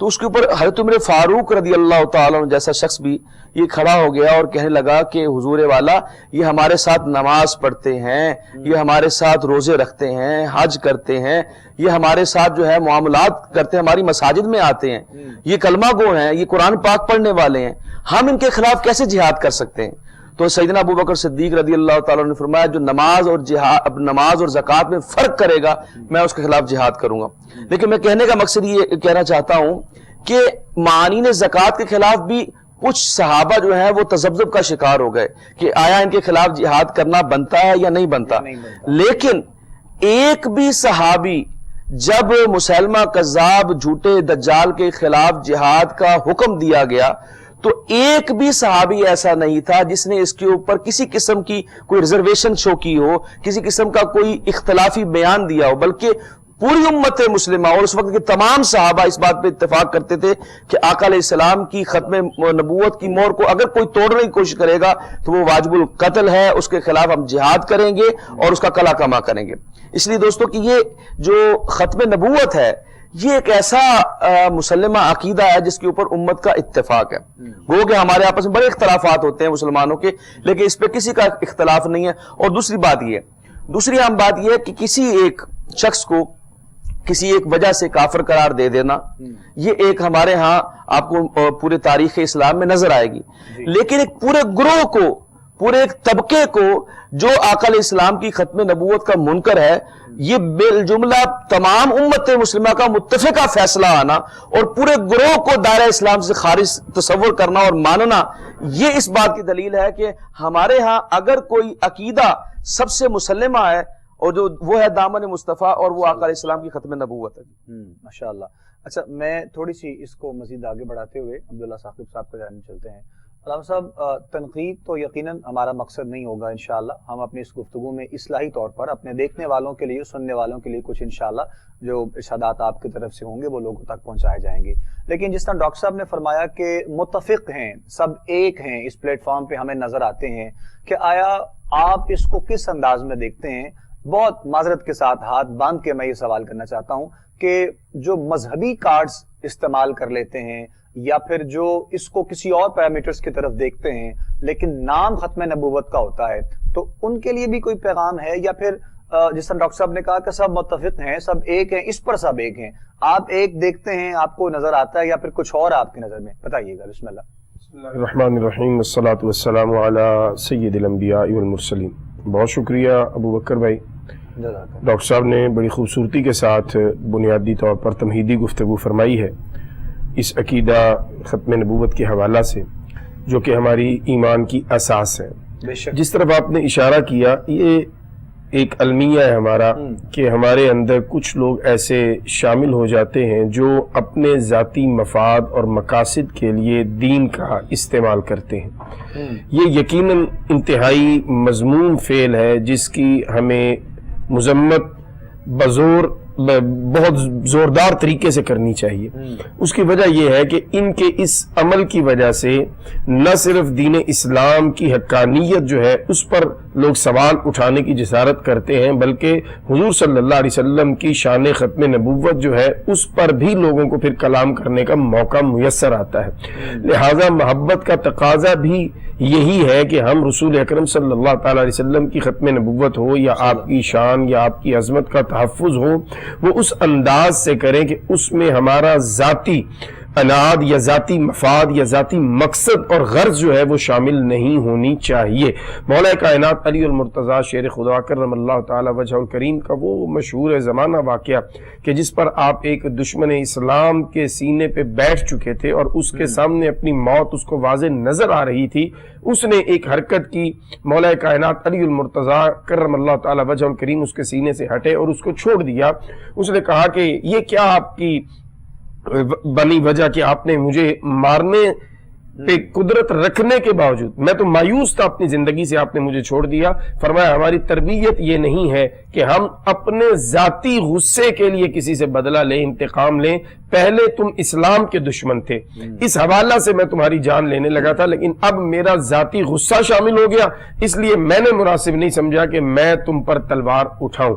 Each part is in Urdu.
تو اس کے اوپر حضرت عمر فاروق رضی اللہ تعالیٰ عنہ جیسا شخص بھی یہ کھڑا ہو گیا اور کہنے لگا کہ حضور والا یہ ہمارے ساتھ نماز پڑھتے ہیں، یہ ہمارے ساتھ روزے رکھتے ہیں، حج کرتے ہیں، یہ ہمارے ساتھ جو ہے معاملات کرتے ہیں، ہماری مساجد میں آتے ہیں، یہ کلمہ گو ہیں، یہ قرآن پاک پڑھنے والے ہیں، ہم ان کے خلاف کیسے جہاد کر سکتے ہیں؟ تو سیدنا ابو بکر صدیق رضی اللہ تعالیٰ نے فرمایا جو نماز اور زکوٰۃ میں فرق کرے گا میں اس کے خلاف جہاد کروں گا۔ لیکن میں کہنے کا مقصد یہ کہنا چاہتا ہوں کہ معنین زکوٰۃ کے خلاف بھی کچھ صحابہ جو ہیں وہ تذبذب کا شکار ہو گئے کہ آیا ان کے خلاف جہاد کرنا بنتا ہے یا نہیں بنتا۔ لیکن ایک بھی صحابی جب مسلمہ کذاب جھوٹے دجال کے خلاف جہاد کا حکم دیا گیا تو ایک بھی صحابی ایسا نہیں تھا جس نے اس کے اوپر کسی قسم کی کوئی ریزرویشن شو کی ہو، کسی قسم کا کوئی اختلافی بیان دیا ہو، بلکہ پوری امت مسلمہ اور اس وقت کے تمام صحابہ اس بات پہ اتفاق کرتے تھے کہ آقا علیہ السلام کی ختم نبوت کی مہر کو اگر کوئی توڑنے کی کوشش کرے گا تو وہ واجب القتل ہے، اس کے خلاف ہم جہاد کریں گے اور اس کا کلا کما کریں گے۔ اس لیے دوستو کہ یہ جو ختم نبوت ہے یہ ایک ایسا مسلمہ عقیدہ ہے جس کے اوپر امت کا اتفاق ہے۔ گو کہ ہمارے آپس میں بڑے اختلافات ہوتے ہیں مسلمانوں کے، لیکن اس پہ کسی کا اختلاف نہیں ہے۔ اور دوسری اہم بات یہ ہے کہ کسی ایک شخص کو کسی ایک وجہ سے کافر قرار دے دینا یہ ایک ہمارے ہاں آپ کو پورے تاریخ اسلام میں نظر آئے گی، لیکن ایک پورے گروہ کو، پورے ایک طبقے کو جو آقا علیہ السلام کی ختم نبوت کا منکر ہے، یہ بالجملہ تمام امت مسلمہ کا متفقہ فیصلہ آنا اور پورے گروہ کو دائرہ اسلام سے خارج تصور کرنا اور ماننا، یہ اس بات کی دلیل ہے کہ ہمارے ہاں اگر کوئی عقیدہ سب سے مسلمہ ہے اور جو وہ ہے دامن مصطفیٰ اور وہ آقا علیہ السلام کی ختم نبوت ہے۔ ماشاءاللہ۔ اچھا، میں تھوڑی سی اس کو مزید آگے بڑھاتے ہوئے عبداللہ ثاقب صاحب کا جانب چلتے ہیں۔ علامہ صاحب، تنقید تو یقیناً ہمارا مقصد نہیں ہوگا انشاءاللہ، ہم اپنی اس گفتگو میں اصلاحی طور پر اپنے دیکھنے والوں کے لیے، سننے والوں کے لیے کچھ انشاءاللہ جو ارشادات آپ کی طرف سے ہوں گے وہ لوگوں تک پہنچائے جائیں گے۔ لیکن جس طرح ڈاکٹر صاحب نے فرمایا کہ متفق ہیں، سب ایک ہیں، اس پلیٹ فارم پہ ہمیں نظر آتے ہیں کہ آیا آپ اس کو کس انداز میں دیکھتے ہیں؟ بہت معذرت کے ساتھ ہاتھ باندھ کے میں یہ سوال کرنا چاہتا ہوں کہ جو مذہبی کارڈز استعمال کر لیتے ہیں یا پھر جو اس کو کسی اور پیرامیٹرز کی طرف دیکھتے ہیں لیکن نام ختم نبوت کا ہوتا ہے، تو ان کے لیے بھی کوئی پیغام ہے؟ یا پھر جس طرح ڈاکٹر صاحب نے کہا کہ سب متفق ہیں، سب ایک ہیں، اس پر سب ایک ہیں، آپ ایک دیکھتے ہیں، آپ کو نظر آتا ہے یا پھر کچھ اور آپ کی نظر میں؟ بتائیے گا۔ بسم اللہ۔ بسم اللہ الرحمن الرحیم، والصلاة والسلام علی سید الانبیاء والمرسلین۔ بہت شکریہ ابو بکر بھائی، ڈاکٹر صاحب نے بڑی خوبصورتی کے ساتھ بنیادی طور پر تمہیدی گفتگو فرمائی ہے اس عقیدہ ختم نبوت کے حوالہ سے، جو کہ ہماری ایمان کی اساس ہے۔ جس طرف آپ نے اشارہ کیا، یہ ایک المیہ ہے ہمارا کہ ہمارے اندر کچھ لوگ ایسے شامل ہو جاتے ہیں جو اپنے ذاتی مفاد اور مقاصد کے لیے دین کا استعمال کرتے ہیں۔ یہ یقیناً انتہائی مذموم فعل ہے جس کی ہمیں مذمت بہت زوردار طریقے سے کرنی چاہیے۔ اس کی وجہ یہ ہے کہ ان کے اس عمل کی وجہ سے نہ صرف دین اسلام کی حقانیت جو ہے اس پر لوگ سوال اٹھانے کی جسارت کرتے ہیں، بلکہ حضور صلی اللہ علیہ وسلم کی شان ختم نبوت جو ہے اس پر بھی لوگوں کو پھر کلام کرنے کا موقع میسر آتا ہے۔ لہذا محبت کا تقاضا بھی یہی ہے کہ ہم رسول اکرم صلی اللہ تعالی علیہ وسلم کی ختم نبوت ہو یا آپ کی شان یا آپ کی عظمت کا تحفظ ہو، وہ اس انداز سے کریں کہ اس میں ہمارا ذاتی اناد یا ذاتی مفاد یا ذاتی مقصد اور غرض جو ہے وہ شامل نہیں ہونی چاہیے۔ مولا کائنات علی المرتضیٰ شیر خدا کرم اللہ تعالی وجہ الکریم کا وہ مشہور زمانہ واقعہ کہ جس پر آپ ایک دشمن اسلام کے سینے پہ بیٹھ چکے تھے اور اس کے سامنے اپنی موت اس کو واضح نظر آ رہی تھی، اس نے ایک حرکت کی، مولا کائنات علی المرتضیٰ کرم اللہ تعالی وجہ الکریم اس کے سینے سے ہٹے اور اس کو چھوڑ دیا۔ اس نے کہا کہ یہ کیا آپ کی بنی وجہ کہ آپ نے مجھے مارنے پہ قدرت رکھنے کے باوجود، میں تو مایوس تھا اپنی زندگی سے، آپ نے مجھے چھوڑ دیا۔ فرمایا ہماری تربیت یہ نہیں ہے کہ ہم اپنے ذاتی غصے کے لیے کسی سے بدلہ لیں، انتقام لیں، پہلے تم اسلام کے دشمن تھے، اس حوالہ سے میں تمہاری جان لینے لگا تھا، لیکن اب میرا ذاتی غصہ شامل ہو گیا، اس لیے میں نے مناسب نہیں سمجھا کہ میں تم پر تلوار اٹھاؤں۔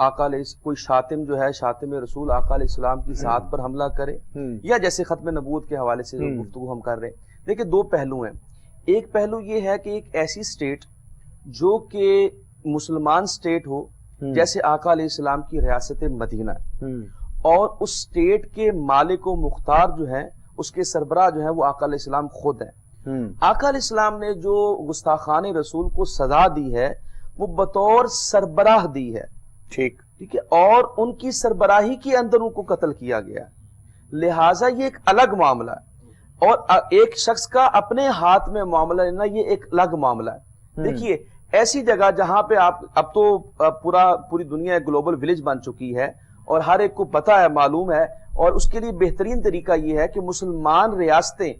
آقا علیہ کوئی شاتم جو ہے شاتم رسول آقا علیہ السلام کی ذات پر حملہ کرے یا جیسے ختم نبوت کے حوالے سے جو گفتگو ہم کر رہے ہیں. دیکھیں دو پہلو ہیں. ایک پہلو یہ ہے کہ ایک ایسی سٹیٹ جو کہ مسلمان سٹیٹ ہو جیسے آقا علیہ السلام کی ریاست مدینہ اور اس سٹیٹ کے مالک و مختار جو ہیں اس کے سربراہ جو ہیں وہ آقا علیہ السلام خود ہیں. آقا علیہ السلام نے جو گستاخان رسول کو سزا دی ہے وہ بطور سربراہ دی ہے. ٹھیک ہے. اور ان کی سربراہی کے اندر ان کو قتل کیا گیا. لہٰذا یہ ایک الگ معاملہ ہے اور ایک شخص کا اپنے ہاتھ میں معاملہ لینا یہ ایک الگ معاملہ ہے. دیکھیے ایسی جگہ جہاں پہ آپ اب تو پوری دنیا ایک گلوبل ولیج بن چکی ہے اور ہر ایک کو پتا ہے معلوم ہے اور اس کے لیے بہترین طریقہ یہ ہے کہ مسلمان ریاستیں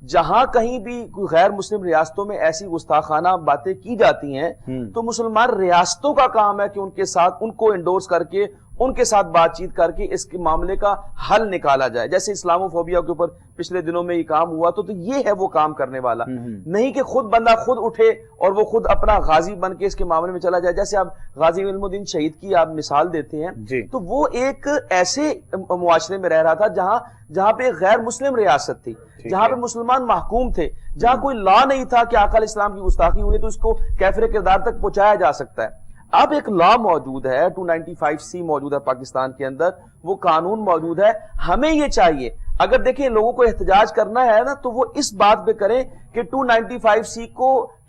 جہاں کہیں بھی غیر مسلم ریاستوں میں ایسی گستاخانہ باتیں کی جاتی ہیں تو مسلمان ریاستوں کا کام ہے کہ ان کے ساتھ ان کو انڈورس کر کے ان کے ساتھ بات چیت کر کے اس کے معاملے کا حل نکالا جائے. جیسے اسلامو فوبیا کے اوپر پچھلے دنوں میں یہ کام ہوا تو یہ ہے وہ کام کرنے والا نہیں کہ خود بندہ خود اٹھے اور وہ خود اپنا غازی بن کے اس کے معاملے میں چلا جائے. جیسے آپ غازی علم الدین شہید کی آپ مثال دیتے ہیں تو وہ ایک ایسے معاشرے میں رہ رہا تھا جہاں پہ غیر مسلم ریاست تھی, جہاں پہ مسلمان محکوم تھے, جہاں کوئی لا نہیں تھا کہ آقا علیہ السلام کی گستاخی ہوئی تو اس کو کیفر کردار تک پہنچایا جا سکتا ہے. اب ایک لا موجود ہے 295C موجود ہے پاکستان کے اندر, وہ قانون موجود ہے. ہمیں یہ چاہیے اگر دیکھیں لوگوں کو احتجاج کرنا ہے نا تو وہ اس بات پہ کریں کہ 295C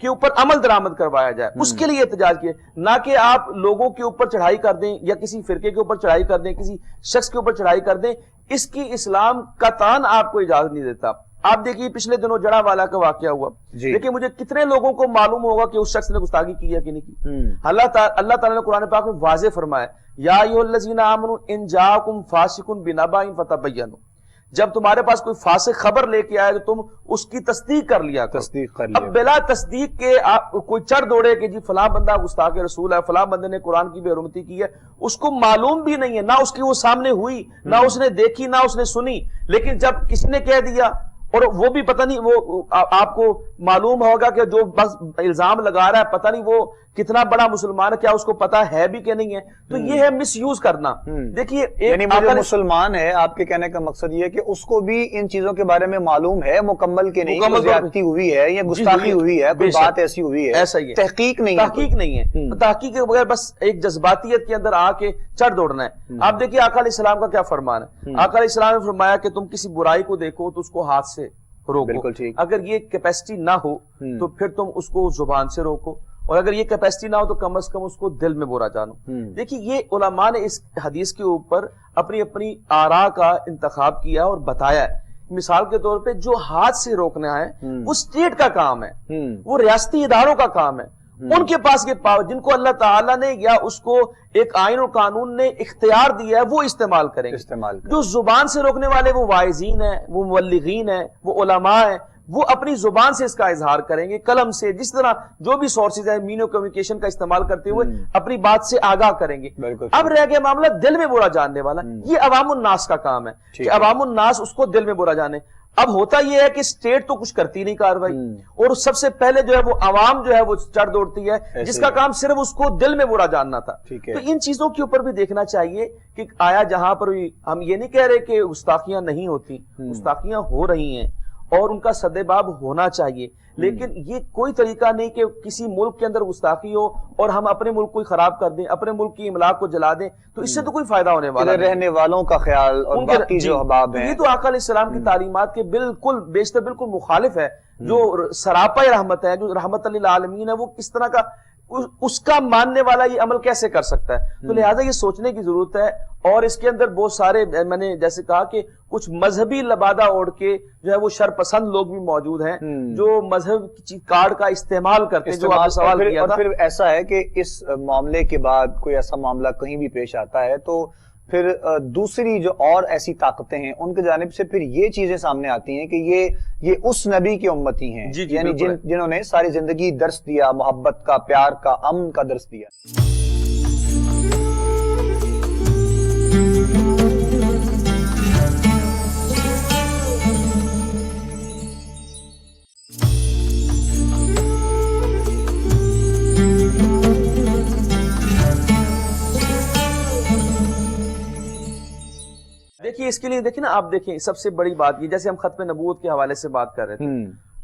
کے اوپر عمل درآمد کروایا جائے, اس کے لیے احتجاج کیے, نہ کہ آپ لوگوں کے اوپر چڑھائی کر دیں یا کسی فرقے کے اوپر چڑھائی کر دیں, کسی شخص کے اوپر چڑھائی کر دیں. اس کی اسلام قطعاً آپ کو اجازت نہیں دیتا. آپ دیکھیے پچھلے دنوں جڑا والا کا واقعہ ہوا, دیکھیں مجھے کتنے لوگوں کو معلوم ہوگا کہ اس شخص نے گستاخی کی ہے کہ نہیں کی. اللہ تعالیٰ نے قرآن پاک میں واضح فرمایا یا ایھا الذین آمنوا ان جاءکم فاسق بنبأ فتبینوا, جب تمہارے پاس کوئی فاسق خبر لے کے آئے تو تم اس کی تصدیق کر لیا کرو. اب بلا تصدیق کے کوئی چڑھ دوڑے کہ جی فلاں بندہ گستاخ رسول ہے, فلاں بندے نے قرآن کی بے حرمتی کی ہے, اس کو معلوم بھی نہیں ہے, نہ اس کی وہ سامنے ہوئی, نہ اس نے دیکھی, نہ اس نے سنی, لیکن جب کسی نے کہہ دیا اور وہ بھی پتہ نہیں, وہ آپ کو معلوم ہوگا کہ جو بس الزام لگا رہا ہے پتہ نہیں وہ کتنا بڑا مسلمان ہے, کیا اس کو پتا ہے بھی کہ نہیں ہے, تو یہ ہے مس یوز کرنا. دیکھیے یعنی وہ مسلمان ہے, آپ کے کہنے کا مقصد یہ ہے کہ اس کو بھی ان چیزوں کے بارے میں معلوم ہے مکمل کہ نہیں, زیادتی ہوئی ہے یا گستاخی ہوئی ہے, کوئی بات ایسی ہوئی ہے, ایسا ہی ہے, تحقیق نہیں ہے. تحقیق کے بغیر بس ایک جذباتیت کے اندر آ کے چڑھ دوڑنا ہے. آپ دیکھیے آقا علیہ السلام کا کیا فرمان ہے. آقا علیہ السلام نے فرمایا کہ تم کسی برائی کو دیکھو تو اس کو ہاتھ سے روکو, اگر یہ کیپیسٹی نہ ہو تو پھر تم اس کو زبان سے روکو, اور اگر یہ کیپیسٹی نہ ہو تو کم از کم اس کو دل میں برا جانو. دیکھیے یہ علماء نے اس حدیث کے اوپر اپنی آراء کا انتخاب کیا اور بتایا ہے. مثال کے طور پہ جو ہاتھ سے روکنا ہے وہ اسٹیٹ کا کام ہے, وہ ریاستی اداروں کا کام ہے, ان کے پاس یہ پاور جن کو اللہ تعالیٰ نے یا اس کو ایک آئین اور قانون نے اختیار دیا ہے وہ استعمال کریں گے. جو زبان سے روکنے والے وہ واعظین ہیں, وہ مبلغین ہیں, وہ علماء ہیں, وہ اپنی زبان سے اس کا اظہار کریں گے, قلم سے, جس طرح جو بھی سورسز ہیں مینو کمیونیکیشن کا استعمال کرتے ہوئے اپنی بات سے آگاہ کریں گے. اب رہ گیا معاملہ دل میں برا جاننے والا, یہ عوام الناس کا کام ہے کہ عوام الناس اس کو دل میں برا جانے. اب ہوتا یہ ہے کہ اسٹیٹ تو کچھ کرتی نہیں کاروائی, اور سب سے پہلے جو ہے وہ عوام جو ہے وہ چڑھ دوڑتی ہے جس کا کام صرف اس کو دل میں برا جاننا تھا. تو ان چیزوں کے اوپر بھی دیکھنا چاہیے کہ آیا جہاں پر ہم یہ نہیں کہہ رہے کہ گستاخیاں نہیں ہوتی, گستاخیاں ہو رہی ہیں اور ان کا سدباب ہونا چاہیے, لیکن یہ کوئی طریقہ نہیں کہ کسی ملک کے اندر گستاخی ہو اور ہم اپنے ملک کو خراب کر دیں, اپنے ملک کی املاک کو جلا دیں, تو اس سے تو کوئی فائدہ ہونے والا نہیں. رہنے والوں کا خیال اور باقی جو احباب ہیں, یہ تو آقا علیہ السلام کی تعلیمات کے بالکل بیشتر بالکل مخالف ہے. جو سراپا رحمت ہے, جو رحمت للعالمین ہے, وہ کس طرح کا اس کا ماننے والا یہ عمل کیسے کر سکتا ہے. تو لہٰذا یہ سوچنے کی ضرورت ہے, اور اس کے اندر بہت سارے میں نے جیسے کہا کہ کچھ مذہبی لبادہ اوڑھ کے جو ہے وہ شر پسند لوگ بھی موجود ہیں جو مذہب کارڈ کا استعمال کرتے ہیں. جو آپ نے سوال کیا تھا, اور پھر ایسا ہے کہ اس معاملے کے بعد کوئی ایسا معاملہ کہیں بھی پیش آتا ہے تو پھر دوسری جو اور ایسی طاقتیں ہیں ان کی جانب سے پھر یہ چیزیں سامنے آتی ہیں کہ یہ اس نبی کی امتی ہیں, یعنی جنہوں نے ساری زندگی درس دیا, محبت کا, پیار کا, امن کا درس دیا. دیکھیے اس کے لیے دیکھیں نا، آپ دیکھیں سب سے بڑی بات یہ، جیسے ہم ختم نبوت کے حوالے سے بات کر رہے تھے،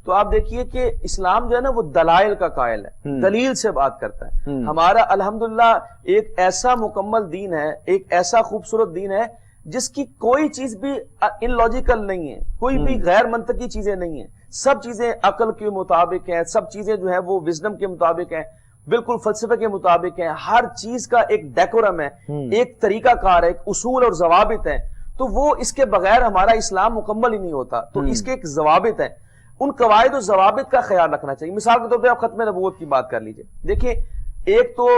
تو آپ دیکھیے کہ اسلام جو ہے نا وہ دلائل کا قائل ہے، دلیل سے بات کرتا ہے۔ ہمارا الحمدللہ ایک ایسا مکمل دین ہے، ایک ایسا خوبصورت دین ہے جس کی کوئی چیز بھی ان لاجیکل نہیں ہے، کوئی بھی غیر منطقی چیزیں نہیں ہیں، سب چیزیں عقل کے مطابق ہیں، سب چیزیں جو ہیں وہ وزڈم کے مطابق ہیں، بالکل فلسفے کے مطابق ہیں، ہر چیز کا ایک ڈیکورم ہے، ایک طریقہ کار ہے، ایک اصول اور ضوابط ہیں، تو وہ اس کے بغیر ہمارا اسلام مکمل ہی نہیں ہوتا۔ تو اس کے ایک ضوابط ہیں، ان قواعد و ضوابط کا خیال رکھنا چاہیے۔ مثال کے طور پہ آپ ختم نبوت کی بات کر لیجئے، دیکھیں ایک تو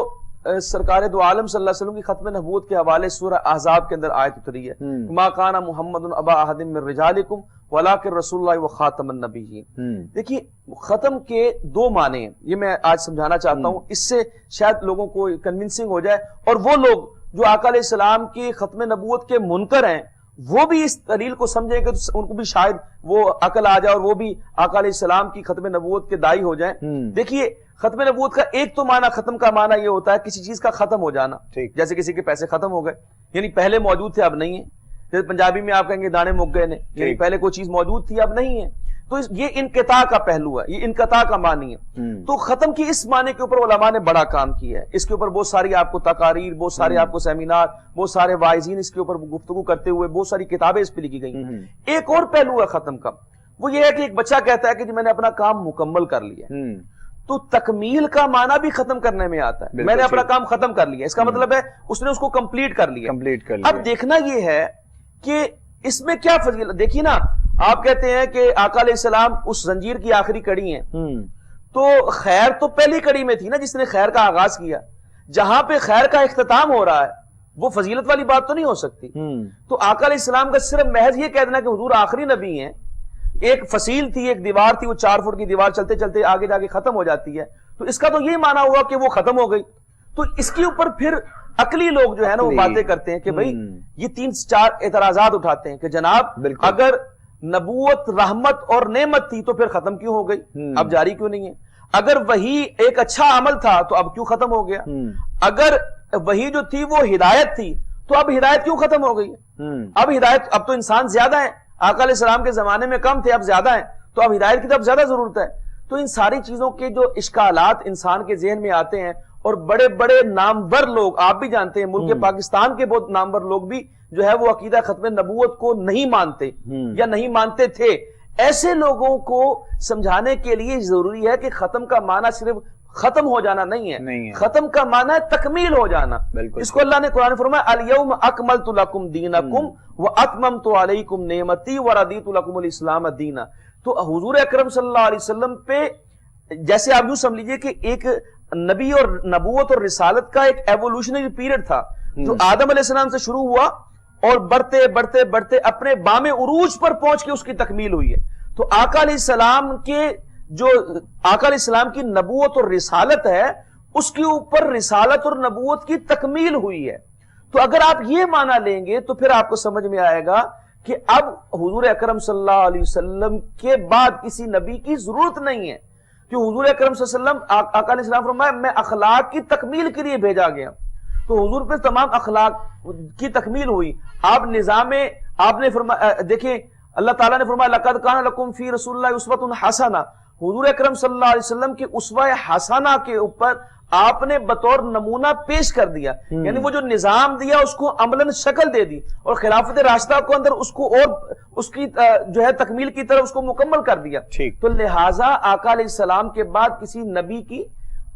سرکار دو عالم صلی اللہ علیہ وسلم کی ختم نبوت کے حوالے سورہ احزاب کے اندر آیت اتری ہے، ما کان محمد ابا احد من رجالکم ولکن رسول اللہ وخاتم النبیین۔ دیکھیے ختم کے دو معنی ہیں، یہ میں آج سمجھانا چاہتا ہوں، اس سے شاید لوگوں کو کنونسنگ ہو جائے، اور وہ لوگ جو آقا علیہ السلام کی ختم نبوت کے منکر ہیں وہ بھی اس دلیل کو سمجھیں کہ ان کو بھی شاید وہ عقل آ جائے اور وہ بھی آقا علیہ السلام کی ختم نبوت کے دائی ہو جائیں۔ دیکھیے ختم نبوت کا ایک تو معنی، ختم کا معنی یہ ہوتا ہے کسی چیز کا ختم ہو جانا، جیسے کسی کے پیسے ختم ہو گئے، یعنی پہلے موجود تھے اب نہیں ہیں، جیسے پنجابی میں آپ کہیں گے دانے مک گئے نے، یعنی پہلے کوئی چیز موجود تھی اب نہیں ہے، تو یہ انقطاع کا پہلو ہے، یہ انقطاع کا معنی ہے۔ تو ختم کی اس معنی کے اوپر علماء نے بڑا کام کیا ہے، اس کے اوپر بہت ساری آپ کو تقاریر، بہت سارے آپ کو سیمینار، بہت سارے واعظین اس کے اوپر گفتگو کرتے ہوئے بہت ساری کتابیں اس پہ لکھی گئی۔ ایک اور پہلو ہے ختم کا، وہ یہ ہے کہ ایک بچہ کہتا ہے کہ جی میں نے اپنا کام مکمل کر لیا، تو تکمیل کا معنی بھی ختم کرنے میں آتا ہے، میں نے اپنا کام ختم کر لیا، اس کا مطلب ہے اس نے اس کو کمپلیٹ کر لیا۔ اب دیکھنا یہ ہے کہ اس میں کیا فضیلت، دیکھیے نا آپ کہتے ہیں کہ آقا علیہ السلام اس زنجیر کی آخری کڑی ہیں، تو خیر تو پہلی کڑی میں تھی نا جس نے خیر کا آغاز کیا، جہاں پہ خیر کا اختتام ہو رہا ہے وہ فضیلت والی بات تو نہیں ہو سکتی۔ تو آقا علیہ السلام کا صرف محض یہ کہہ دینا کہ حضور آخری نبی ہیں، ایک فصیل تھی، ایک دیوار تھی، وہ 4 فٹ کی دیوار چلتے چلتے آگے جا کے ختم ہو جاتی ہے، تو اس کا تو یہ معنی ہوا کہ وہ ختم ہو گئی۔ تو اس کے اوپر پھر عقلی لوگ جو ہے نا وہ باتیں کرتے ہیں کہ بھئی یہ 3-4 اعتراضات اٹھاتے ہیں کہ جناب اگر نبوت رحمت اور نعمت تھی تو پھر ختم کیوں ہو گئی، اب جاری کیوں نہیں ہے؟ اگر وہی ایک اچھا عمل تھا تو اب کیوں ختم ہو گیا؟ اگر وہی جو تھی وہ ہدایت تھی تو اب ہدایت کیوں ختم ہو گئی؟ اب ہدایت، اب تو انسان زیادہ ہیں، آقا علیہ السلام کے زمانے میں کم تھے، اب زیادہ ہیں، تو اب ہدایت کی تو اب زیادہ ضرورت ہے۔ تو ان ساری چیزوں کے جو اشکالات انسان کے ذہن میں آتے ہیں، اور بڑے بڑے نامور لوگ آپ بھی جانتے ہیں، ملک پاکستان کے بہت نامور لوگ بھی جو ہے وہ عقیدہ ختم نبوت کو نہیں مانتے یا نہیں مانتے تھے، ایسے لوگوں کو سمجھانے کے لیے ضروری ہے کہ ختم کا معنی صرف ختم ہو جانا نہیں ہے، ختم کا معنی ہے تکمیل ہو جانا۔ اس کو اللہ نے قرآن فرمایا الیوم اکملت لکم دینکم واتممت علیکم نعمتی ورضیت لکم الاسلام دینا۔ تو حضور اکرم صلی اللہ علیہ وسلم پہ جیسے آپ یوں سمجھ لیجئے کہ ایک نبی اور نبوت اور رسالت کا ایک ایوولوشنری پیریڈ تھا جو آدم علیہ السلام سے شروع ہوا اور بڑھتے بڑھتے بڑھتے اپنے بام عروج پر پہنچ کے اس کی تکمیل ہوئی ہے۔ تو آقا علیہ السلام کے جو آقا علیہ السلام کی نبوت اور رسالت ہے اس کے اوپر رسالت اور نبوت کی تکمیل ہوئی ہے۔ تو اگر آپ یہ معنی لیں گے تو پھر آپ کو سمجھ میں آئے گا کہ اب حضور اکرم صلی اللہ علیہ وسلم کے بعد کسی نبی کی ضرورت نہیں ہے، کہ حضور اکرم صلی اللہ علیہ وسلم آقا علیہ السلام فرمایا میں اخلاق کی تکمیل کے لیے بھیجا گیا، تو حضور پہ تمام اخلاق کی تکمیل ہوئی۔ آپ نظام آپ نے فرمایا، دیکھیں اللہ تعالیٰ نے فرمایا لقد کان لکم فی رسول اللہ اسوۃ حسنہ، حضور اکرم صلی اللہ علیہ وسلم کے اسوہ حسنہ کے اوپر آپ نے بطور نمونہ پیش کر دیا، یعنی وہ جو نظام دیا اس کو عملاً شکل دے دی، اور خلافت راشدہ کو اندر اس کو اور اس کی جو ہے تکمیل کی طرف اس کو مکمل کر دیا۔ تو لہٰذا آقا علیہ السلام کے بعد کسی نبی کی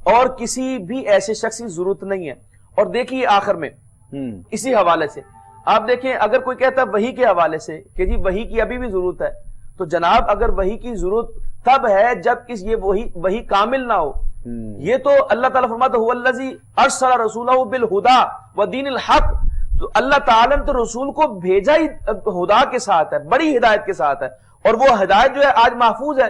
اور کسی بھی ایسے شخص کی ضرورت نہیں ہے۔ اور دیکھیے آخر میں اسی حوالے سے آپ دیکھیں، اگر کوئی کہتا ہے وحی کے حوالے سے کہ جی وحی کی ابھی بھی ضرورت ہے، تو جناب اگر وحی کی ضرورت تب ہے جب یہ وحی کامل نہ ہو۔ یہ تو اللہ تعالیٰ فرماتا ہے الذی ارسل رسولہ بالہدی ودین الحق، تو اللہ تعالیٰ نے تو رسول کو بھیجا ہی ہدا کے ساتھ ہے، بڑی ہدایت کے ساتھ ہے، اور وہ ہدایت جو ہے آج محفوظ ہے،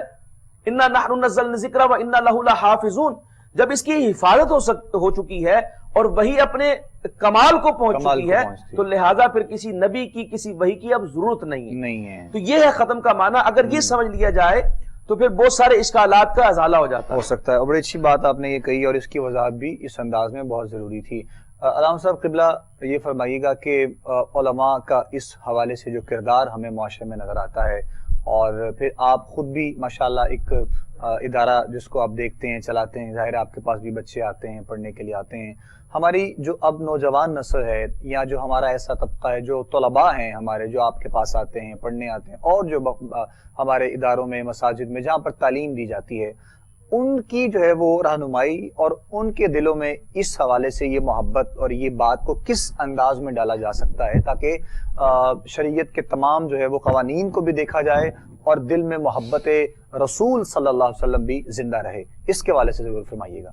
انا نحن نزلنا الذکر وانا لہ لحافظون۔ جب اس کی حفاظت ہو چکی ہے اور وہی اپنے کمال کو پہنچ چکی ہے تو لہٰذا پھر کسی نبی کی کسی وحی کی اب ضرورت نہیں ہے۔ تو یہ ہے ختم کا معنی، اگر یہ سمجھ لیا جائے تو پھر بہت سارے اشکالات کا ازالہ ہو جاتا ہے۔ ہو سکتا ہے، اور بڑی اچھی بات آپ نے یہ کہی، اور اس کی وضاحت بھی اس انداز میں بہت ضروری تھی۔ علامہ صاحب قبلہ یہ فرمائیے گا کہ علماء کا اس حوالے سے جو کردار ہمیں معاشرے میں نظر آتا ہے، اور پھر آپ خود بھی ماشاءاللہ ایک ادارہ جس کو آپ دیکھتے ہیں چلاتے ہیں، ظاہر ہے آپ کے پاس بھی بچے آتے ہیں پڑھنے کے لیے آتے ہیں، ہماری جو اب نوجوان نسل ہے یا جو ہمارا ایسا طبقہ ہے جو طلباء ہیں ہمارے جو آپ کے پاس آتے ہیں پڑھنے آتے ہیں، اور جو ہمارے اداروں میں مساجد میں جہاں پر تعلیم دی جاتی ہے، ان کی جو ہے وہ رہنمائی اور ان کے دلوں میں اس حوالے سے یہ محبت اور یہ بات کو کس انداز میں ڈالا جا سکتا ہے تاکہ شریعت کے تمام جو ہے وہ قوانین کو بھی دیکھا جائے اور دل میں محبت رسول صلی اللہ علیہ وسلم بھی زندہ رہے، اس کے حوالے سے ضرور فرمائیے گا۔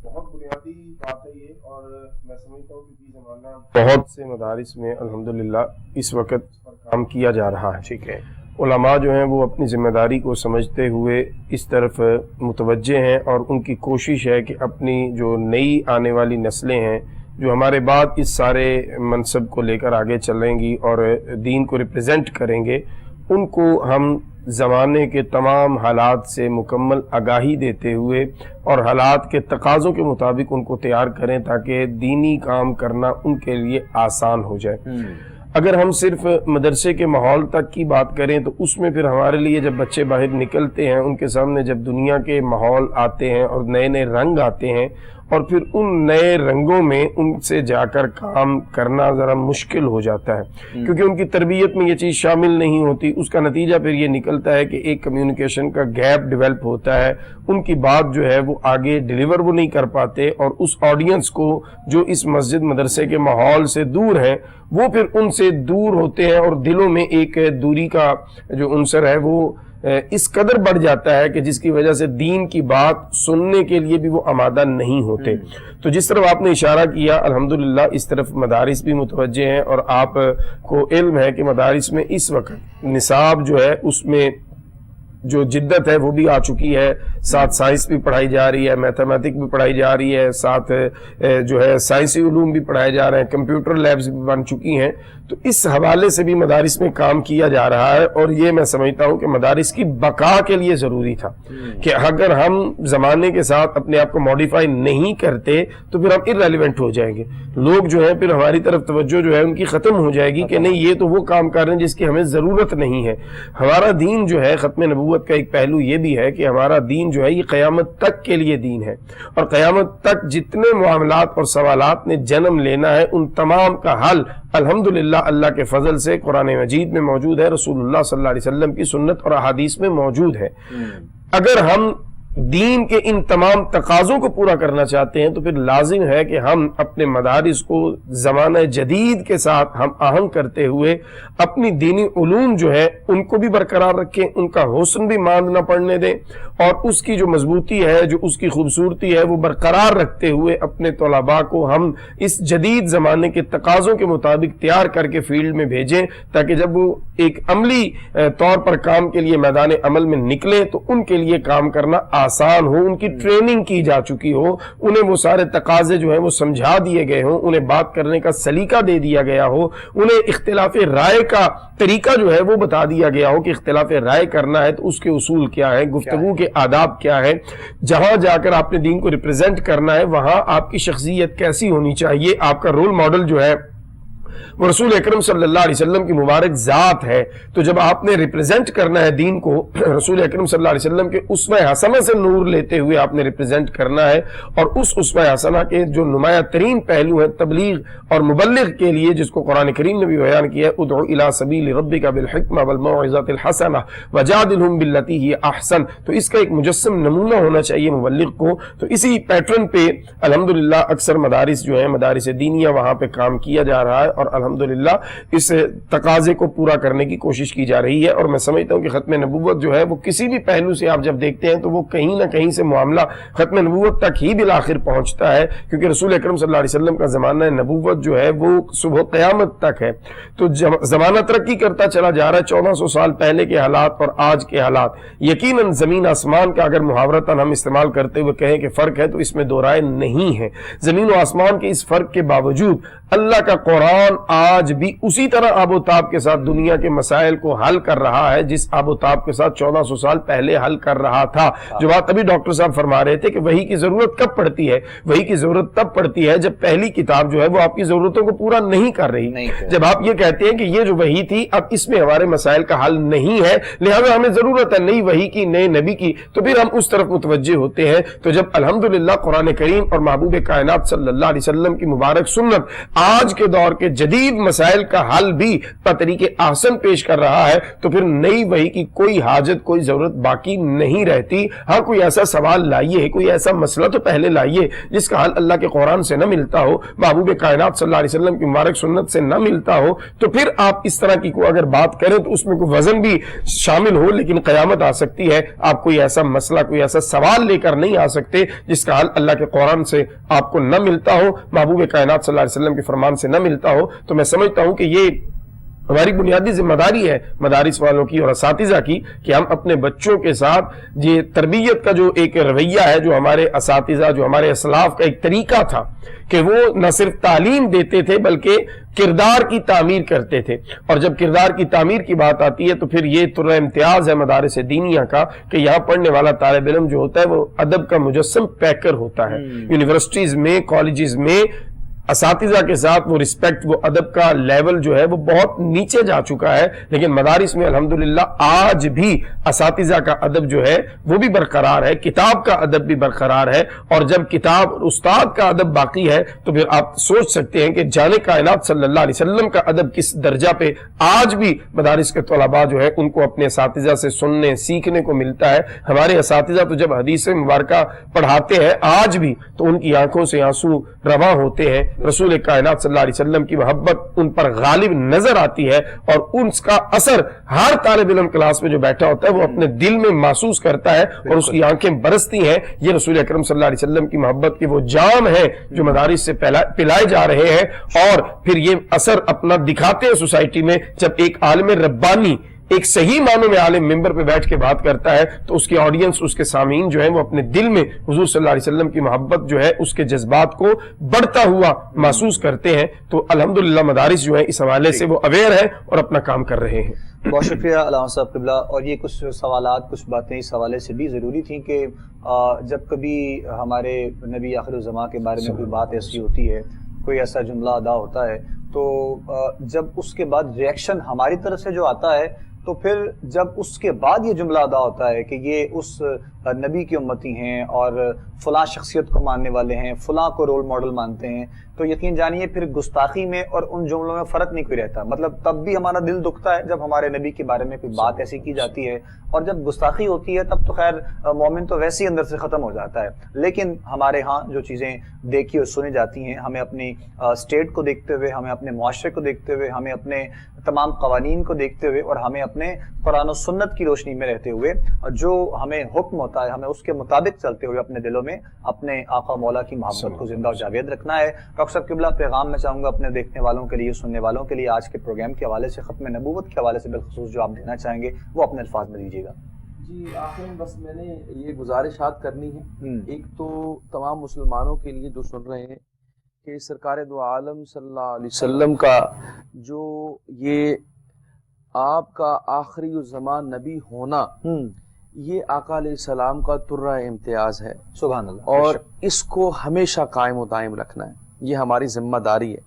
بہت بنیادی بات ہے یہ، اور میں سمجھتا ہوں کہ زمانہ بہت سے مدارس میں الحمدللہ اس وقت کام کیا جا رہا ہے۔ ٹھیک ہے، علماء جو ہیں وہ اپنی ذمہ داری کو سمجھتے ہوئے اس طرف متوجہ ہیں، اور ان کی کوشش ہے کہ اپنی جو نئی آنے والی نسلیں ہیں جو ہمارے بعد اس سارے منصب کو لے کر آگے چلیں گی اور دین کو ریپرزینٹ کریں گے، ان کو ہم زمانے کے تمام حالات سے مکمل آگاہی دیتے ہوئے اور حالات کے تقاضوں کے مطابق ان کو تیار کریں تاکہ دینی کام کرنا ان کے لیے آسان ہو جائے۔ اگر ہم صرف مدرسے کے ماحول تک کی بات کریں تو اس میں پھر ہمارے لیے جب بچے باہر نکلتے ہیں، ان کے سامنے جب دنیا کے ماحول آتے ہیں اور نئے نئے رنگ آتے ہیں، اور پھر ان نئے رنگوں میں ان سے جا کر کام کرنا ذرا مشکل ہو جاتا ہے، کیونکہ ان کی تربیت میں یہ چیز شامل نہیں ہوتی۔ اس کا نتیجہ پھر یہ نکلتا ہے کہ ایک کمیونیکیشن کا گیپ ڈیولپ ہوتا ہے، ان کی بات جو ہے وہ آگے ڈیلیور وہ نہیں کر پاتے، اور اس آڈینس کو جو اس مسجد مدرسے کے ماحول سے دور ہیں وہ پھر ان سے دور ہوتے ہیں، اور دلوں میں ایک دوری کا جو عنصر ہے وہ اس قدر بڑھ جاتا ہے کہ جس کی وجہ سے دین کی بات سننے کے لیے بھی وہ آمادہ نہیں ہوتے۔ تو جس طرح آپ نے اشارہ کیا الحمدللہ اس طرف مدارس بھی متوجہ ہیں، اور آپ کو علم ہے کہ مدارس میں اس وقت نصاب جو ہے اس میں جو جدت ہے وہ بھی آ چکی ہے، ساتھ سائنس بھی پڑھائی جا رہی ہے، میتھمیٹک بھی پڑھائی جا رہی ہے، ساتھ جو ہے سائنسی علوم بھی پڑھائے جا رہے ہیں، کمپیوٹر لیبز بھی بن چکی ہیں۔ تو اس حوالے سے بھی مدارس میں کام کیا جا رہا ہے، اور یہ میں سمجھتا ہوں کہ مدارس کی بقا کے لیے ضروری تھا کہ اگر ہم زمانے کے ساتھ اپنے آپ کو ماڈیفائی نہیں کرتے تو پھر ہم ارریلیونٹ ہو جائیں گے، لوگ جو ہے پھر ہماری طرف توجہ جو ہے ان کی ختم ہو جائے گی کہ نہیں یہ تو وہ کام کر رہے ہیں جس کی ہمیں ضرورت نہیں ہے۔ ہمارا دین جو ہے ختم نبوت کا ایک پہلو یہ بھی ہے کہ ہمارا دین جو ہے یہ قیامت تک کے لیے دین ہے، اور قیامت تک جتنے معاملات اور سوالات نے جنم لینا ہے ان تمام کا حل الحمدللہ اللہ کے فضل سے قرآن مجید میں موجود ہے، رسول اللہ صلی اللہ علیہ وسلم کی سنت اور احادیث میں موجود ہے۔ اگر ہم دین کے ان تمام تقاضوں کو پورا کرنا چاہتے ہیں تو پھر لازم ہے کہ ہم اپنے مدارس کو زمانہ جدید کے ساتھ ہم آہنگ کرتے ہوئے اپنی دینی علوم جو ہے ان کو بھی برقرار رکھیں، ان کا حسن بھی ماند نہ پڑنے دیں، اور اس کی جو مضبوطی ہے، جو اس کی خوبصورتی ہے وہ برقرار رکھتے ہوئے اپنے طلباء کو ہم اس جدید زمانے کے تقاضوں کے مطابق تیار کر کے فیلڈ میں بھیجیں، تاکہ جب وہ ایک عملی طور پر کام کے لیے میدان عمل میں نکلیں تو ان کے لیے کام کرنا آسان ہو، ان کی ٹریننگ کی جا چکی ہو، انہیں وہ سارے تقاضے جو ہیں وہ سمجھا دیے گئے ہوں، انہیں بات کرنے کا سلیقہ دے دیا گیا ہو، انہیں اختلاف رائے کا طریقہ جو ہے وہ بتا دیا گیا ہو کہ اختلاف رائے کرنا ہے تو اس کے اصول کیا ہے، گفتگو کے آداب کیا ہے، جہاں جا کر آپ نے دین کو ریپرزینٹ کرنا ہے وہاں آپ کی شخصیت کیسی ہونی چاہیے، آپ کا رول ماڈل جو ہے وہ رسول اکرم صلی اللہ علیہ وسلم کی مبارک ذات ہے۔ تو جب آپ نے ریپرزینٹ کرنا ہے دین کو، رسول اکرم صلی اللہ علیہ وسلم کے اسوہ حسنہ سے نور لیتے ہوئے آپ نے ریپرزینٹ کرنا ہے، اور اس اسوہ حسنہ کے جو نمایاں ترین پہلو ہے تبلیغ اور مبلغ کے لیے، جس کو قرآن کریم نے بھی بیان کیا ہے، ادعو الی سبیل ربک بالحکمہ والموعظۃ الحسنہ وجادلہم باللتی ہی احسن، تو اس کا ایک مجسم نمونہ ہونا چاہیے مبلغ کو۔ تو اسی پیٹرن پہ الحمدللہ اکثر مدارس جو ہیں، مدارس دینیہ، وہاں پہ کام کیا جا رہا ہے، اور الحمدللہ اس تقاضے کو پورا کرنے کی کوشش کی جا رہی ہے۔ اور میں سمجھتا ہوں کہ ختم نبوت جو ہے وہ کسی بھی پہلو سے آپ جب دیکھتے ہیں تو وہ کہیں نہ کہیں سے معاملہ ختم نبوت تک ہی بالآخر پہنچتا ہے، کیونکہ رسول اکرم صلی اللہ علیہ وسلم کا زمانہ نبوت جو ہے وہ صبح قیامت تک ہے۔ تو زمانہ ترقی کرتا چلا جا رہا ہے، 1400 سال پہلے کے حالات اور آج کے حالات، یقیناً زمین آسمان کا اگر محاورتاً ہم استعمال کرتے ہوئے کہیں کہ فرق ہے تو اس میں دو رائے نہیں ہے۔ زمین و آسمان کے اس فرق کے باوجود اللہ کا قرآن قرآن آج بھی اسی طرح آب و تاب کے ساتھ دنیا کے مسائل کو حل کر رہا ہے جس آب و تاب کے ساتھ 1400 سال پہلے حل کر رہا تھا. جو بات ابھی ڈاکٹر صاحب فرما رہے تھے کہ وحی کی ضرورت کب پڑتی ہے، وحی کی ضرورت تب پڑتی ہے جب پہلی کتاب جو ہے وہ آپ کی ضرورتوں کو پورا نہیں کر رہی. جب آپ یہ کہتے ہیں کہ یہ جو وحی تھی اب اس میں ہمارے مسائل کا حل نہیں ہے، لہذا ہمیں ضرورت ہے نئی وحی کی، نئے نبی کی، تو پھر ہم اس طرف متوجہ ہوتے ہیں. تو جب الحمدللہ قرآن کریم اور محبوب کائنات صلی اللہ علیہ وسلم کی مبارک سنت آج کے دور کے جدید مسائل کا حل بھی بطریق احسن پیش کر رہا ہے، تو پھر نئی وحی کی کوئی حاجت، کوئی ضرورت باقی نہیں رہتی. ہاں کوئی ایسا سوال لائیے، کوئی ایسا مسئلہ تو پہلے لائیے جس کا حل اللہ کے قرآن سے نہ ملتا ہو، محبوب کائنات صلی اللہ علیہ وسلم کی مبارک سنت سے نہ ملتا ہو، تو پھر آپ اس طرح کی کوئی اگر بات کریں تو اس میں کوئی وزن بھی شامل ہو، لیکن قیامت آ سکتی ہے آپ کوئی ایسا مسئلہ، کوئی ایسا سوال لے کر نہیں آ سکتے جس کا حل اللہ کے قرآن سے آپ کو نہ ملتا ہو، محبوب کائنات صلی اللہ علیہ وسلم کے فرمان سے نہ ملتا ہو. تو میں سمجھتا ہوں کہ یہ ہماری بنیادی ذمہ داری ہے مدارس والوں کی اور اساتذہ کی کہ ہم اپنے بچوں کے ساتھ یہ تربیت کا جو ایک رویہ ہے، جو ہمارے اساتذہ، جو ہمارے اسلاف کا ایک طریقہ تھا کہ وہ نہ صرف تعلیم دیتے تھے بلکہ کردار کی تعمیر کرتے تھے. اور جب کردار کی تعمیر کی بات آتی ہے تو پھر یہ طرح امتیاز ہے مدارس دینیہ کا کہ یہاں پڑھنے والا طالب علم جو ہوتا ہے وہ ادب کا مجسم پیکر ہوتا ہے. یونیورسٹیز میں، کالجز میں اساتذہ کے ساتھ وہ رسپیکٹ، وہ ادب کا لیول جو ہے وہ بہت نیچے جا چکا ہے، لیکن مدارس میں الحمدللہ آج بھی اساتذہ کا ادب جو ہے وہ بھی برقرار ہے، کتاب کا ادب بھی برقرار ہے. اور جب کتاب اور استاد کا ادب باقی ہے تو پھر آپ سوچ سکتے ہیں کہ جان کائنات صلی اللہ علیہ وسلم کا ادب کس درجہ پہ آج بھی مدارس کے طلباء جو ہے ان کو اپنے اساتذہ سے سننے سیکھنے کو ملتا ہے. ہمارے اساتذہ تو جب حدیث مبارکہ پڑھاتے ہیں آج بھی تو ان کی آنکھوں سے آنسو رواں ہوتے ہیں. رسول کائنات صلی اللہ علیہ وسلم کی محبت ان پر غالب نظر آتی ہے اور ان کا اثر ہر طالب علم کلاس میں جو بیٹھا ہوتا ہے وہ اپنے دل میں محسوس کرتا ہے اور اس کی آنکھیں برستی ہیں. یہ رسول اکرم صلی اللہ علیہ وسلم کی محبت کے وہ جام ہیں جو مدارس سے پلائے جا رہے ہیں اور پھر یہ اثر اپنا دکھاتے ہیں سوسائٹی میں. جب ایک عالم ربانی ایک صحیح معنوں میں عالم ممبر پہ بیٹھ کے بات کرتا ہے تو اس کی آڈینس، اس کے سامعین جو ہیں وہ اپنے دل میں حضور صلی اللہ علیہ وسلم کی محبت جو ہے اس کے جذبات کو بڑھتا ہوا محسوس کرتے ہیں. تو الحمدللہ مدارس جو ہیں اس حوالے سے وہ اویئر ہیں اور اپنا کام کر رہے ہیں. بہت شکریہ علامہ صاحب قبلہ. اور یہ کچھ سوالات، کچھ باتیں اس حوالے سے بھی ضروری تھیں کہ جب کبھی ہمارے نبی آخر الزماں کے بارے میں کوئی بات ایسی ہوتی ہے، کوئی ایسا جملہ ادا ہوتا ہے، تو جب اس کے بعد ریئیکشن ہماری طرف سے جو آتا ہے تو پھر جب اس کے بعد یہ جملہ ادا ہوتا ہے کہ یہ اس نبی کی امتی ہیں اور فلاں شخصیت کو ماننے والے ہیں، فلاں کو رول ماڈل مانتے ہیں، تو یقین جانیے پھر گستاخی میں اور ان جملوں میں فرق نہیں کوئی رہتا. مطلب تب بھی ہمارا دل دکھتا ہے جب ہمارے نبی کے بارے میں کوئی بات ایسی کی جاتی ہے، اور جب گستاخی ہوتی ہے تب تو خیر مومن تو ویسے ہی اندر سے ختم ہو جاتا ہے. لیکن ہمارے ہاں جو چیزیں دیکھی اور سنی جاتی ہیں، ہمیں اپنی اسٹیٹ کو دیکھتے ہوئے، ہمیں اپنے معاشرے کو دیکھتے ہوئے، ہمیں اپنے تمام قوانین کو دیکھتے ہوئے اور ہمیں اپنے قرآن و سنت کی روشنی میں رہتے ہوئے جو ہمیں حکم ہوتا ہے ہمیں اس کے مطابق چلتے ہوئے اپنے دلوں میں اپنے آقا مولا کی محبت کو زندہ اور جاوید رکھنا ہے. ڈاکٹر صاحب قبلہ پیغام میں چاہوں گا اپنے دیکھنے والوں کے لیے، سننے والوں کے لیے آج کے پروگرام کے حوالے سے، ختم نبوت کے حوالے سے بالخصوص جو آپ دینا چاہیں گے وہ اپنے الفاظ میں دیجیے گا. جی آخر میں بس میں نے یہ گزارشات کرنی ہے. ایک تو تمام مسلمانوں کے لیے جو سن رہے ہیں کہ سرکار دو عالم صلی اللہ علیہ وسلم کا جو یہ آپ کا آخری الزمان نبی ہونا، یہ آقا علیہ السلام کا ترہ امتیاز ہے. سبحان اللہ. اور اس کو ہمیشہ قائم و دائم رکھنا ہے، یہ ہماری ذمہ داری ہے.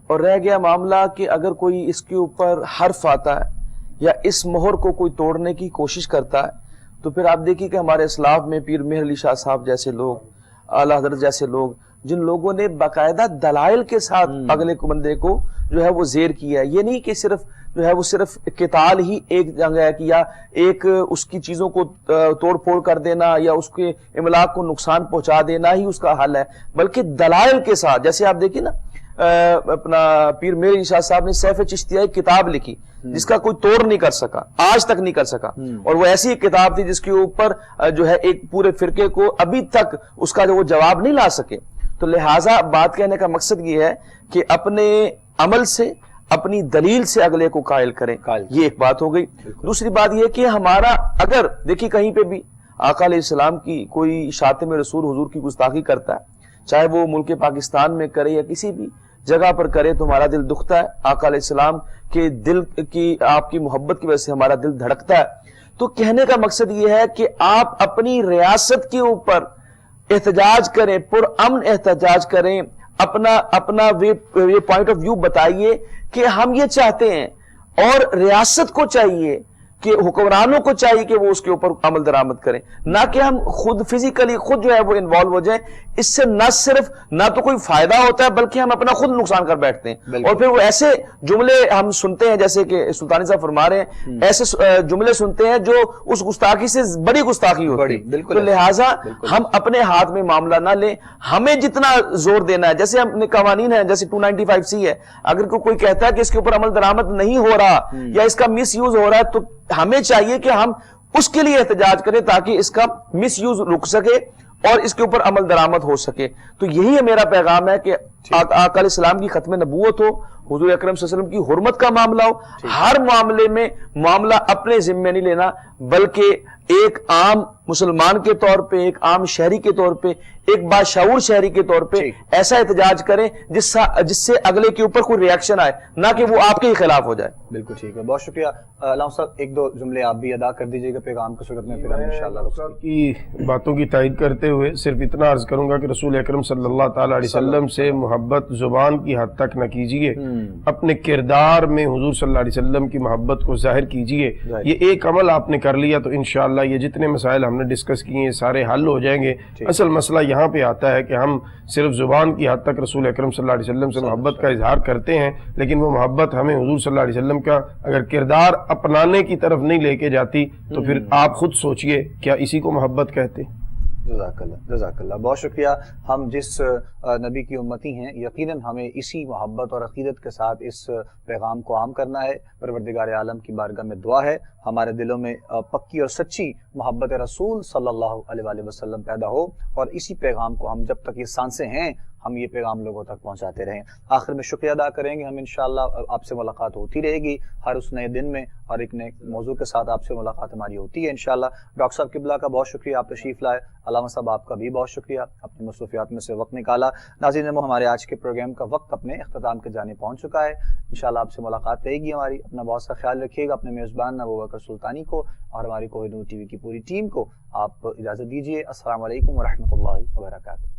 اور رہ گیا معاملہ کہ اگر کوئی اس کے اوپر حرف آتا ہے یا اس مہر کو کوئی توڑنے کی کوشش کرتا ہے تو پھر آپ دیکھیے کہ ہمارے اسلاف میں پیر مہر علی شاہ صاحب جیسے لوگ، اعلیٰ حضرت جیسے لوگ، جن لوگوں نے باقاعدہ دلائل کے ساتھ اگلے بندے کو جو ہے وہ زیر کیا ہے. یہ نہیں کہ صرف جو ہے وہ صرف قتال ہی ایک جنگ ہے کہ یا ایک اس کی چیزوں کو توڑ پھوڑ کر دینا یا اس کے املاک کو نقصان پہنچا دینا ہی اس کا حل ہے، بلکہ دلائل کے ساتھ. جیسے آپ دیکھیں نا اپنا پیر مہر علی شاہ صاحب نے سیف چشتیہ کتاب لکھی جس کا کوئی توڑ نہیں کر سکا، آج تک نہیں کر سکا، اور وہ ایسی کتاب تھی جس کے اوپر جو ہے ایک پورے فرقے کو ابھی تک اس کا جو وہ جواب نہیں لا سکے. تو لہٰذا بات کہنے کا مقصد یہ ہے کہ اپنے عمل سے، اپنی دلیل سے اگلے کو قائل کریں. یہ ایک بات ہو گئی. دوسری بات یہ کہ ہمارا اگر دیکھیے کہیں پہ بھی آقا علیہ السلام کی کوئی شاتم رسول حضور کی گستاخی کرتا ہے، چاہے وہ ملک پاکستان میں کرے یا کسی بھی جگہ پر کریں تو ہمارا دل دکھتا ہے، آقا علیہ السلام کے دل کی آپ کی محبت کی وجہ سے ہمارا دل دھڑکتا ہے. تو کہنے کا مقصد یہ ہے کہ آپ اپنی ریاست کے اوپر احتجاج کریں، پرامن احتجاج کریں، اپنا یہ پوائنٹ آف ویو بتائیے کہ ہم یہ چاہتے ہیں، اور ریاست کو چاہیے کہ حکمرانوں کو چاہیے کہ وہ اس کے اوپر عمل درآمد کریں، نہ کہ ہم خود فزیکلی خود جو ہے وہ انوالو ہو جائیں. اس سے نہ صرف نہ تو کوئی فائدہ ہوتا ہے بلکہ ہم اپنا خود نقصان کر بیٹھتے ہیں. اور پھر وہ ایسے جملے ہم سنتے ہیں جیسے کہ سلطانی صاحب فرما رہے ہیں، ایسے جملے سنتے ہیں جو اس گستاخی سے بڑی گستاخی ہوتی ہے. تو لہٰذا ہم اپنے ہاتھ میں معاملہ نہ لیں، ہمیں جتنا زور دینا ہے، جیسے ہم نے قوانین ہیں جیسے 295C ہے، اگر کوئی کہتا ہے کہ اس کے اوپر عمل درآمد نہیں ہو رہا یا اس کا مس یوز ہو رہا ہے تو ہمیں چاہیے کہ ہم اس کے لیے احتجاج کریں تاکہ اس کا مس یوز رک سکے اور اس کے اوپر عمل درآمد ہو سکے. تو یہی میرا پیغام ہے کہ آقا علیہ السلام کی ختم نبوت ہو، حضور اکرم صلی اللہ علیہ وسلم کی حرمت کا معاملہ ہو. ہر معاملے میں معاملہ اپنے ذمے نہیں لینا بلکہ ایک عام مسلمان کے طور پہ، ایک عام شہری کے طور پہ، ایک باشعور شہری کے طور پہ ایسا احتجاج کریں جس سے اگلے کے اوپر کوئی ریاکشن آئے، نہ کہ وہ آپ کے ہی خلاف ہو جائے. بالکل ٹھیک ہے، بہت شکریہ. علامہ صاحب ایک دو جملے آپ بھی ادا کر دیجیے گا پیغام کی صورت میں، پھر ہم انشاءاللہ کی باتوں کی تائید کرتے ہوئے صرف اتنا عرض کروں گا کہ رسول اکرم صلی اللہ تعالی علیہ وسلم سے محبت زبان کی حد تک نہ کیجیے، اپنے کردار میں حضور صلی اللہ علیہ وسلم کی محبت کو ظاہر کیجیے. یہ ایک عمل آپ نے کر لیا تو انشاءاللہ یہ جتنے مسائل ہم نے ڈسکس کیے ہیں سارے حل ہو جائیں گے. اصل مسئلہ یہاں پہ آتا ہے کہ ہم صرف زبان کی حد تک رسول اکرم صلی اللہ علیہ وسلم سے محبت کا اظہار کرتے ہیں، لیکن وہ محبت ہمیں حضور صلی اللہ علیہ وسلم کا اگر کردار اپنانے کی طرف نہیں لے کے جاتی تو پھر آپ خود سوچئے کیا اسی کو محبت کہتے ہیں؟ جزاک اللہ، جزاک اللہ، بہت شکریہ. ہم جس نبی کی امتی ہیں یقیناً ہمیں اسی محبت اور عقیدت کے ساتھ اس پیغام کو عام کرنا ہے. پروردگار عالم کی بارگاہ میں دعا ہے ہمارے دلوں میں پکی اور سچی محبت رسول صلی اللہ علیہ وآلہ وسلم پیدا ہو، اور اسی پیغام کو ہم جب تک یہ سانسیں ہیں ہم یہ پیغام لوگوں تک پہنچاتے رہیں. آخر میں شکریہ ادا کریں گے. ہم انشاءاللہ آپ سے ملاقات ہوتی رہے گی ہر اس نئے دن میں، اور ایک نئے موضوع کے ساتھ آپ سے ملاقات ہماری ہوتی ہے انشاءاللہ. ڈاکٹر صاحب قبلہ کا بہت شکریہ، آپ تشریف لائے. علامہ صاحب آپ کا بھی بہت شکریہ، اپنی مصروفیات میں سے وقت نکالا. ناظرین ہمارے آج کے پروگرام کا وقت اپنے اختتام کے جانے پہنچ چکا ہے. انشاءاللہ آپ سے ملاقات رہے گی ہماری. اپنا بہت سا خیال رکھیے گا. اپنے میزبان ابوبکر سلطانی کو اور ہماری کوہ نور ٹی وی کی پوری ٹیم کو آپ اجازت دیجیے. السلام علیکم ورحمۃ اللہ وبرکاتہ.